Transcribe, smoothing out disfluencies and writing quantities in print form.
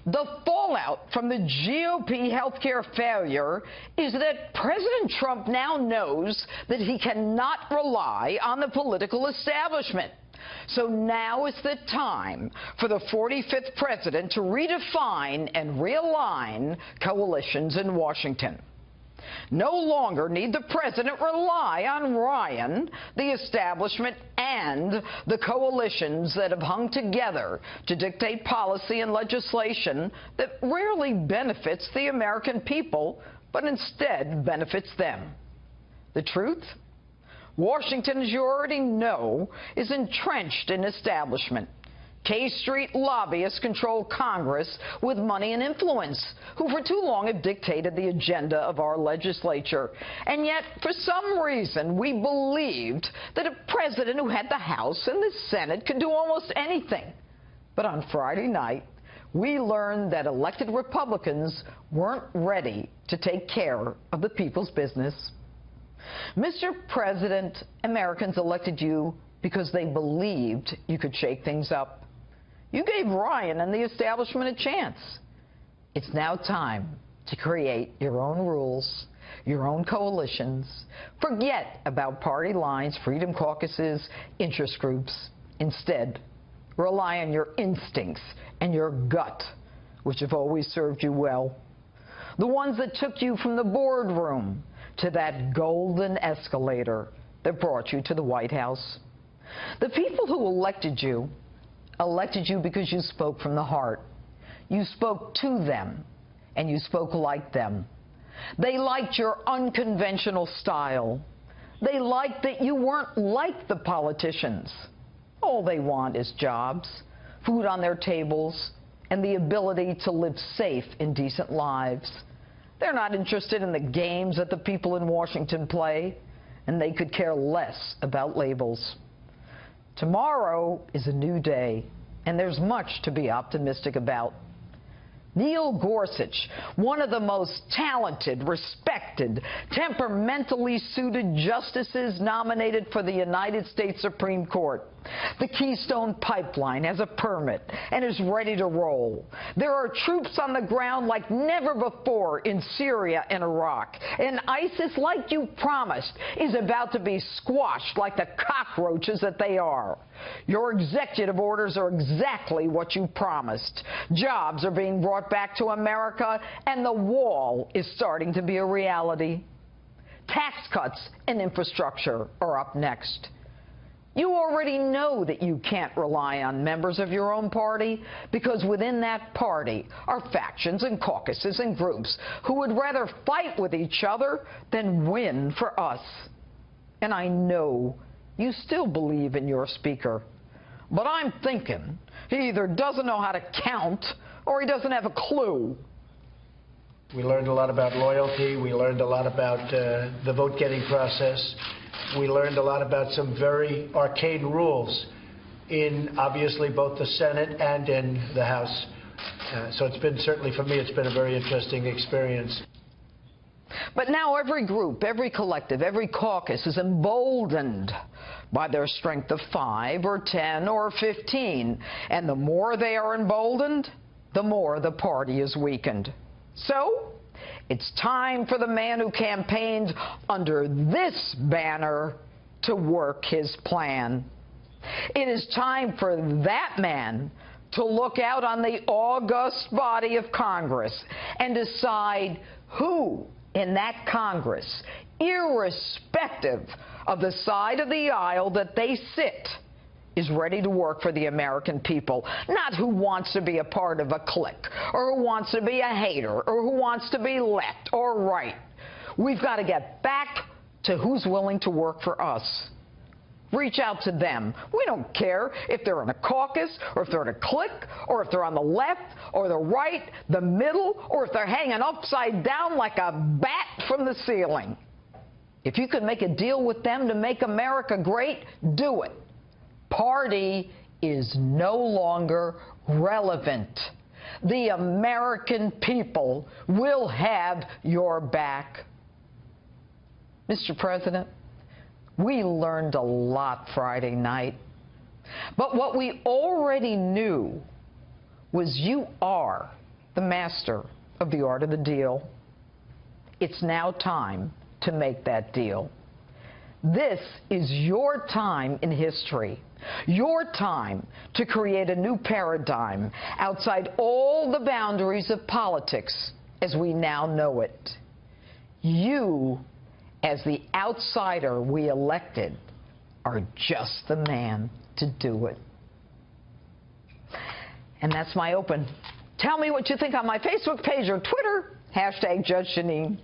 The fallout from the GOP healthcare failure is that President Trump now knows that he cannot rely on the political establishment. So now is the time for the 45th president to redefine and realign coalitions in Washington. No longer need the president rely on Ryan, the establishment, and the coalitions that have hung together to dictate policy and legislation that rarely benefits the American people, but instead benefits them. The truth? Washington, as you already know, is entrenched in establishment. K Street lobbyists control Congress with money and influence, who for too long have dictated the agenda of our legislature. And yet, for some reason, we believed that a president who had the House and the Senate could do almost anything. But on Friday night, we learned that elected Republicans weren't ready to take care of the people's business. Mr. President, Americans elected you because they believed you could shake things up. You gave Ryan and the establishment a chance. It's now time to create your own rules, your own coalitions. Forget about party lines, freedom caucuses, interest groups. Instead, rely on your instincts and your gut, which have always served you well. The ones that took you from the boardroom to that golden escalator that brought you to the White House. The people who elected you because you spoke from the heart. You spoke to them, and you spoke like them. They liked your unconventional style. They liked that you weren't like the politicians. All they want is jobs, food on their tables, and the ability to live safe and decent lives. They're not interested in the games that the people in Washington play, and they could care less about labels. Tomorrow is a new day, and there's much to be optimistic about. Neil Gorsuch, one of the most talented, respected, temperamentally suited justices nominated for the United States Supreme Court. The Keystone Pipeline has a permit and is ready to roll. There are troops on the ground like never before in Syria and Iraq. And ISIS, like you promised, is about to be squashed like the cockroaches that they are. Your executive orders are exactly what you promised. Jobs are being brought back to America, and the wall is starting to be a reality. Tax cuts and infrastructure are up next. You already know that you can't rely on members of your own party, because within that party are factions and caucuses and groups who would rather fight with each other than win for us. And I know you still believe in your speaker, but I'm thinking he either doesn't know how to count or he doesn't have a clue. We learned a lot about loyalty. We learned a lot about the vote-getting process. We learned a lot about some very arcane rules in, obviously, both the Senate and in the House. So it's been, certainly for me, it's been a very interesting experience. But now every group, every collective, every caucus is emboldened by their strength of 5 or 10 or 15. And the more they are emboldened, the more the party is weakened. So it's time for the man who campaigned under this banner to work his plan. It is time for that man to look out on the august body of Congress and decide who in that Congress, irrespective of the side of the aisle that they sit, is ready to work for the American people, not who wants to be a part of a clique, or who wants to be a hater, or who wants to be left or right. We've got to get back to who's willing to work for us. Reach out to them. We don't care if they're in a caucus, or if they're in a clique, or if they're on the left, or the right, the middle, or if they're hanging upside down like a bat from the ceiling. If you could make a deal with them to make America great, do it. Party is no longer relevant. The American people will have your back. Mr. President, we learned a lot Friday night. But what we already knew was you are the master of the art of the deal. It's now time to make that deal. This is your time in history, your time to create a new paradigm outside all the boundaries of politics as we now know it. You, as the outsider we elected, are just the man to do it. And that's my open. Tell me what you think on my Facebook page or Twitter, #JudgeJeanine.